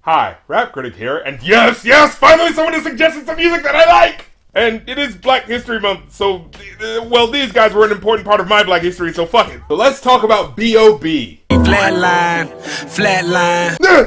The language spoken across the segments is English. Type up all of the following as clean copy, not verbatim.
Hi, Rap Critic here, and yes, finally someone has suggested some music that I like! And it is Black History Month, so, well, these guys were an important part of my Black history, so fuck it. So let's talk about B.O.B. Flatline.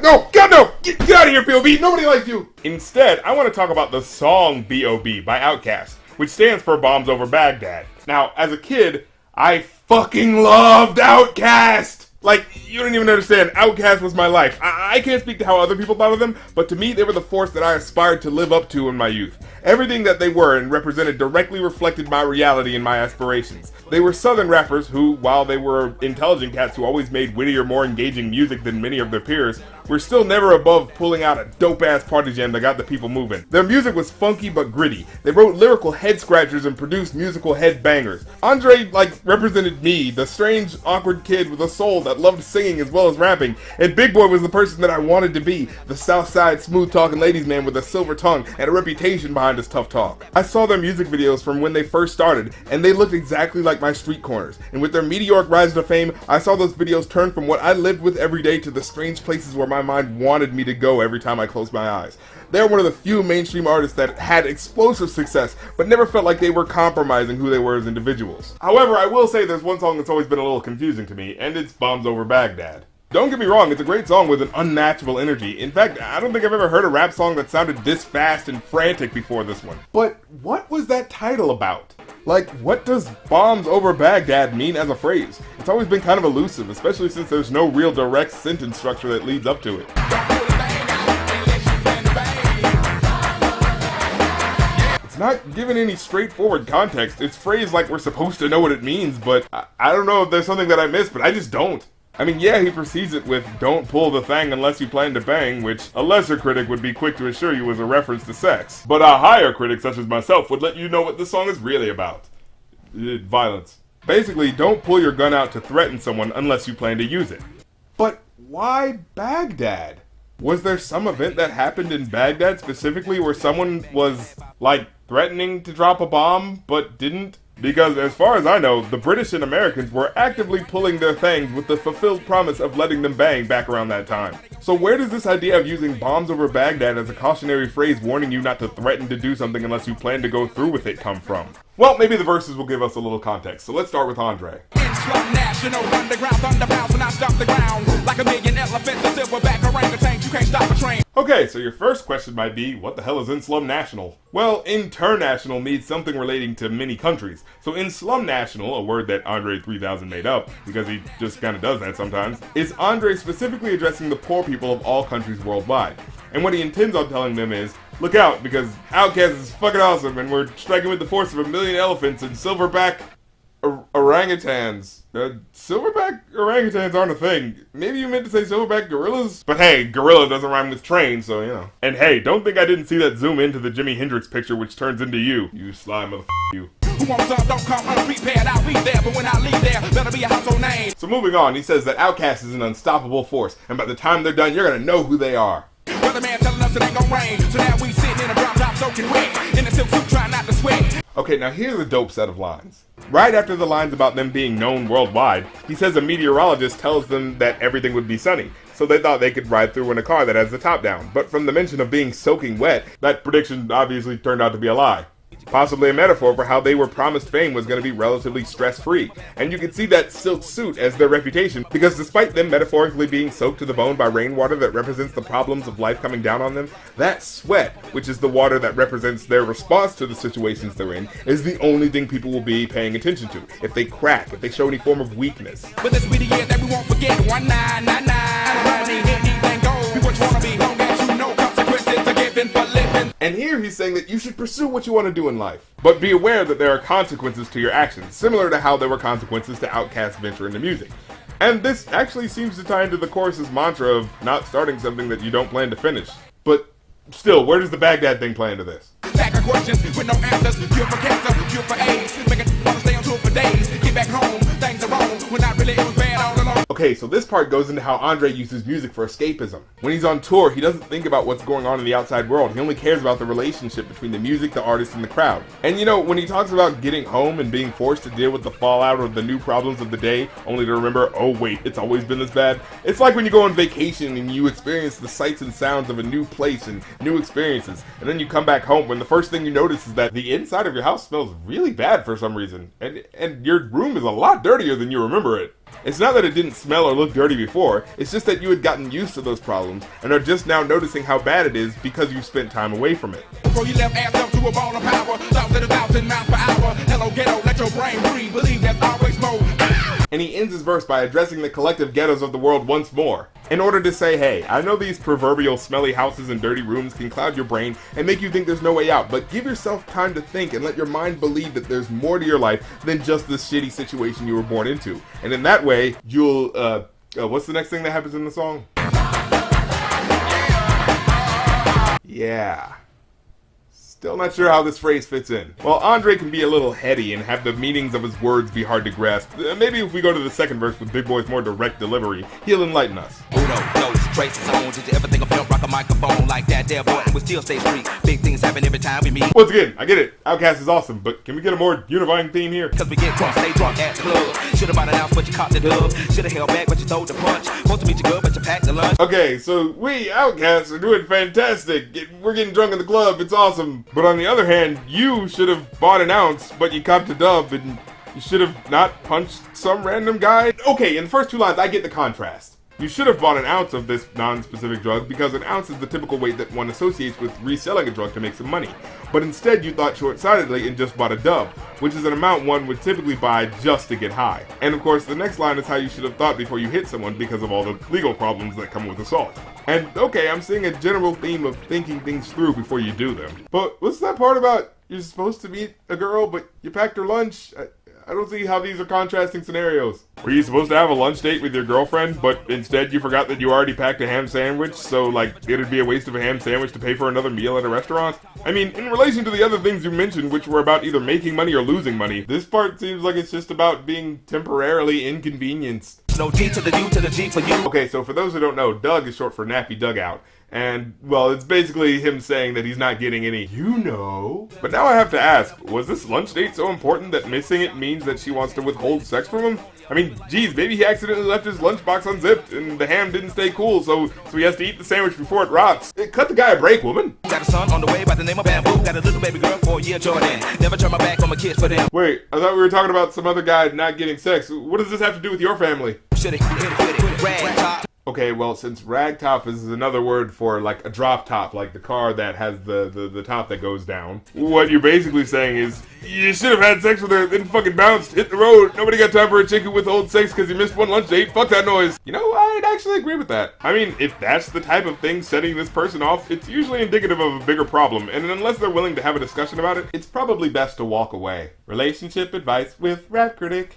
No, God no! Get out of here, B.O.B. Nobody likes you! Instead, I want to talk about the song B.O.B. by Outkast, which stands for Bombs Over Baghdad. Now, as a kid, I fucking loved Outkast! Like, you don't even understand, Outkast was my life. I can't speak to how other people thought of them, but to me they were the force that I aspired to live up to in my youth. Everything that they were and represented directly reflected my reality and my aspirations. They were southern rappers who, while they were intelligent cats who always made wittier, more engaging music than many of their peers, were still never above pulling out a dope-ass party jam that got the people moving. Their music was funky but gritty. They wrote lyrical head-scratchers and produced musical head-bangers. Andre, represented me, the strange, awkward kid with a soul that loved singing as well as rapping, and Big Boy was the person that I wanted to be, the Southside smooth-talking ladies man with a silver tongue and a reputation behind his tough talk. I saw their music videos from when they first started, and they looked exactly like my street corners, and with their meteoric rise to fame, I saw those videos turn from what I lived with every day to the strange places where my mind wanted me to go every time I closed my eyes. They're one of the few mainstream artists that had explosive success, but never felt like they were compromising who they were as individuals. However, I will say there's one song that's always been a little confusing to me, and it's Bombs Over Baghdad. Don't get me wrong, it's a great song with an unnatural energy. In fact, I don't think I've ever heard a rap song that sounded this fast and frantic before this one. But what was that title about? Like, what does Bombs Over Baghdad mean as a phrase? It's always been kind of elusive, especially since there's no real direct sentence structure that leads up to it. It's not given any straightforward context. It's phrased like we're supposed to know what it means, but I don't know if there's something that I missed, but I just don't. I mean, yeah, he precedes it with "don't pull the thing unless you plan to bang," which a lesser critic would be quick to assure you was a reference to sex. But a higher critic such as myself would let you know what this song is really about. Violence. Basically, don't pull your gun out to threaten someone unless you plan to use it. But why Baghdad? Was there some event that happened in Baghdad specifically where someone was, threatening to drop a bomb, but didn't? Because as far as I know, the British and Americans were actively pulling their things with the fulfilled promise of letting them bang back around that time. So where does this idea of using bombs over Baghdad as a cautionary phrase warning you not to threaten to do something unless you plan to go through with it come from? Well, maybe the verses will give us a little context, so let's start with Andre. Okay, so your first question might be, what the hell is in Slum National? Well, international means something relating to many countries. So in Slum National, a word that Andre 3000 made up, because he just kind of does that sometimes, is Andre specifically addressing the poor people of all countries worldwide. And what he intends on telling them is, look out, because Outkast is fucking awesome, and we're striking with the force of 1 million elephants and silverback orangutans. Silverback orangutans aren't a thing. Maybe you meant to say silverback gorillas? But hey, gorilla doesn't rhyme with train, so you know. And hey, don't think I didn't see that zoom into the Jimi Hendrix picture which turns into you. You slime motherfucker, you. Who wants some, don't come unprepared, I'll be there, but when I leave there, better be a household name. So moving on, he says that Outkast is an unstoppable force, and by the time they're done, you're gonna know who they are. Weatherman telling us it ain't gonna rain, so now we sitting in a drop top soaking wet, in a silk suit trying not to sweat. Okay, now here's a dope set of lines. Right after the lines about them being known worldwide, he says a meteorologist tells them that everything would be sunny, so they thought they could ride through in a car that has the top down. But from the mention of being soaking wet, that prediction obviously turned out to be a lie. Possibly a metaphor for how they were promised fame was going to be relatively stress-free. And you can see that silk suit as their reputation, because despite them metaphorically being soaked to the bone by rainwater that represents the problems of life coming down on them, that sweat, which is the water that represents their response to the situations they're in, is the only thing people will be paying attention to. If they crack, if they show any form of weakness. But this be the year that we won't forget. 1999. Be what you wanna be, long as you know consequences are given for living. And here he's saying that you should pursue what you want to do in life, but be aware that there are consequences to your actions, similar to how there were consequences to Outkast's venture into music. And this actually seems to tie into the chorus's mantra of not starting something that you don't plan to finish. But still, where does the Baghdad thing play into this? Stack of questions with no answers, cure for cancer, cure for AIDS, make it wanna stay on tour for days, get back home, things are wrong, when not really it was bad all along. Okay, Okay, so this part goes into how Andre uses music for escapism. When he's on tour, he doesn't think about what's going on in the outside world. He only cares about the relationship between the music, the artist, and the crowd. And you know, when he talks about getting home and being forced to deal with the fallout of the new problems of the day, only to remember, oh wait, it's always been this bad. It's like when you go on vacation and you experience the sights and sounds of a new place and new experiences, and then you come back home when the first thing you notice is that the inside of your house smells really bad for some reason, and your room is a lot dirtier than you remember it. It's not that it didn't smell or look dirty before, it's just that you had gotten used to those problems and are just now noticing how bad it is because you spent time away from it. Before you left ass up to a ball of power, 1,000 miles per hour. Hello ghetto, let your brain breathe, believe that's always mode. And he ends his verse by addressing the collective ghettos of the world once more, in order to say, hey, I know these proverbial smelly houses and dirty rooms can cloud your brain and make you think there's no way out, but give yourself time to think and let your mind believe that there's more to your life than just this shitty situation you were born into. And in that way, you'll, what's the next thing that happens in the song? Yeah. Still not sure how this phrase fits in. Well, Andre can be a little heady and have the meanings of his words be hard to grasp. Maybe if we go to the second verse with Big Boy's more direct delivery, he'll enlighten us. Traces on. Did you ever think of pimp rock a microphone like that there boy and we still stay street? Big things happen every time we meet. Once again, I get it. Outkast is awesome, but can we get a more unifying theme here? Cause we get drunk, stay drunk at the club. Should've bought an ounce but you caught the dub. Should've held back but you throw the punch. Supposed to meet you good but you packed the lunch. Okay, so we Outkast are doing fantastic. We're getting drunk in the club, it's awesome. But on the other hand, you should have bought an ounce but you copped a dub and you should have not punched some random guy. Okay, in the first two lines, I get the contrast. You should have bought an ounce of this non-specific drug because an ounce is the typical weight that one associates with reselling a drug to make some money. But instead you thought short-sightedly and just bought a dub, which is an amount one would typically buy just to get high. And of course the next line is how you should have thought before you hit someone because of all the legal problems that come with assault. And okay, I'm seeing a general theme of thinking things through before you do them. But what's that part about you're supposed to meet a girl but you packed her lunch? I don't see how these are contrasting scenarios. Were you supposed to have a lunch date with your girlfriend, but instead you forgot that you already packed a ham sandwich, so like it'd be a waste of a ham sandwich to pay for another meal at a restaurant? I mean, in relation to the other things you mentioned, which were about either making money or losing money, this part seems like it's just about being temporarily inconvenienced. No D to the U to the G for you. Okay, so for those who don't know, Doug is short for Nappy Dugout. And, well, it's basically him saying that he's not getting any, you know. But now I have to ask, was this lunch date so important that missing it means that she wants to withhold sex from him? I mean, geez, maybe he accidentally left his lunchbox unzipped and the ham didn't stay cool, so he has to eat the sandwich before it rots. Cut the guy a break, woman. Got a son on the way by the name of Bamboo. Got a little baby girl for a year, Jordan. Never turn my back on my kids for them. Wait, I thought we were talking about some other guy not getting sex. What does this have to do with your family? Should've hit it, rag top. Okay, well, since ragtop is another word for, like, a drop top, like the car that has the top that goes down, what you're basically saying is, you should have had sex with her, then fucking bounced, hit the road, nobody got time for a chick who withholds sex because he missed one lunch date, fuck that noise. You know, I'd actually agree with that. I mean, if that's the type of thing setting this person off, it's usually indicative of a bigger problem, and unless they're willing to have a discussion about it, it's probably best to walk away. Relationship advice with Rap Critic.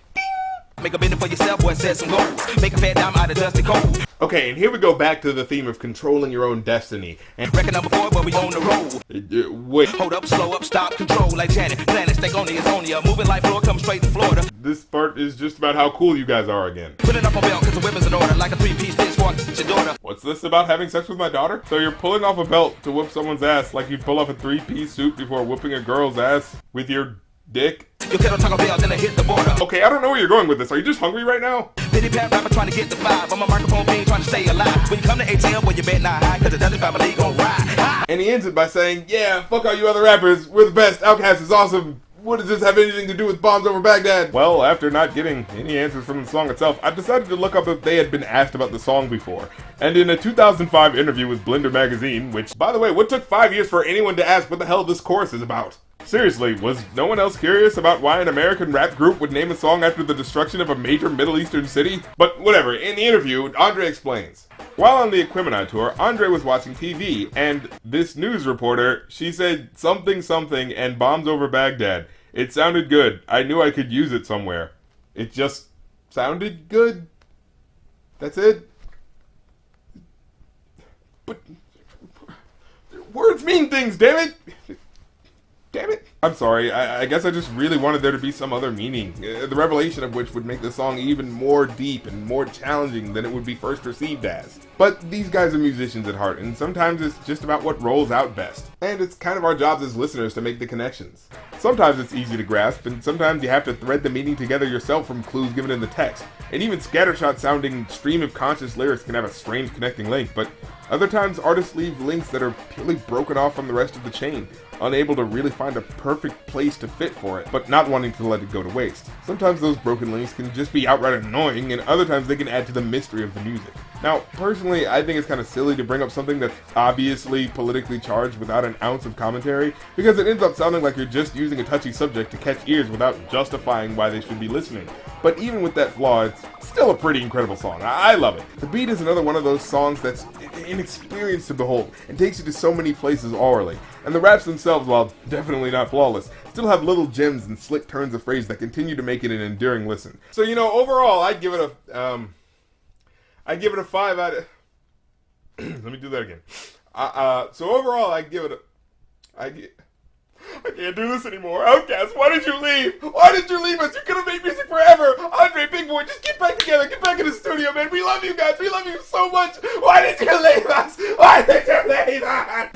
Make a business for yourself, boy, set some goals. Make a fat dime out of dusty cold. Okay, and here we go back to the theme of controlling your own destiny. And record number 4, but we on the road. Wait. Hold up, slow up, stop, control like Janet. Planet, stay on is on ya. Moving like floor, come straight to Florida. This part is just about how cool you guys are again. Put it up on belt, cause the weapon's in order. Like a 3-piece stitch for your daughter. What's this about having sex with my daughter? So you're pulling off a belt to whoop someone's ass like you'd pull off a 3-piece suit before whooping a girl's ass with your dick? You can't talk about then I hit the border. Okay, I don't know where you're going with this. Are you just hungry right now? Pity pat rapper trying to get the vibe. I'm a microphone being trying to stay alive. When you come to ATM, well, you bet not high, cause the Dudley family gon' ride. And he ends it by saying, yeah, fuck all you other rappers. We're the best. Outkast is awesome. What does this have anything to do with bombs over Baghdad? Well, after not getting any answers from the song itself, I decided to look up if they had been asked about the song before. And in a 2005 interview with Blender magazine, which, by the way, what took 5 years for anyone to ask what the hell this chorus is about? Seriously, was no one else curious about why an American rap group would name a song after the destruction of a major Middle Eastern city? But whatever, in the interview, Andre explains. While on the Equimini tour, Andre was watching TV, and this news reporter, she said something something and bombs over Baghdad. It sounded good. I knew I could use it somewhere. It just sounded good. That's it. But words mean things, damn it! Damn it. I'm sorry, I guess I just really wanted there to be some other meaning, the revelation of which would make the song even more deep and more challenging than it would be first received as. But these guys are musicians at heart, and sometimes it's just about what rolls out best. And it's kind of our jobs as listeners to make the connections. Sometimes it's easy to grasp, and sometimes you have to thread the meaning together yourself from clues given in the text. And even scattershot sounding stream of conscious lyrics can have a strange connecting link, but other times artists leave links that are purely broken off from the rest of the chain, unable to really find a perfect place to fit for it, but not wanting to let it go to waste. Sometimes those broken links can just be outright annoying, and other times they can add to the mystery of the music. Now, personally, I think it's kind of silly to bring up something that's obviously politically charged without an ounce of commentary, because it ends up sounding like you're just using a touchy subject to catch ears without justifying why they should be listening. But even with that flaw, it's still a pretty incredible song. I love it. The beat is another one of those songs that's an experience to behold and takes you to so many places orally. And the raps themselves, while definitely not flawless, still have little gems and slick turns of phrase that continue to make it an enduring listen. So, overall, I'd give it a 5 out of... Let me do that again. So overall, I can't do this anymore. Outkast, why did you leave? Why did you leave us? You could have made music forever. Andre, Big Boy, just get back together. Get back in the studio, man. We love you guys. We love you so much. Why did you leave us? Why did you leave us?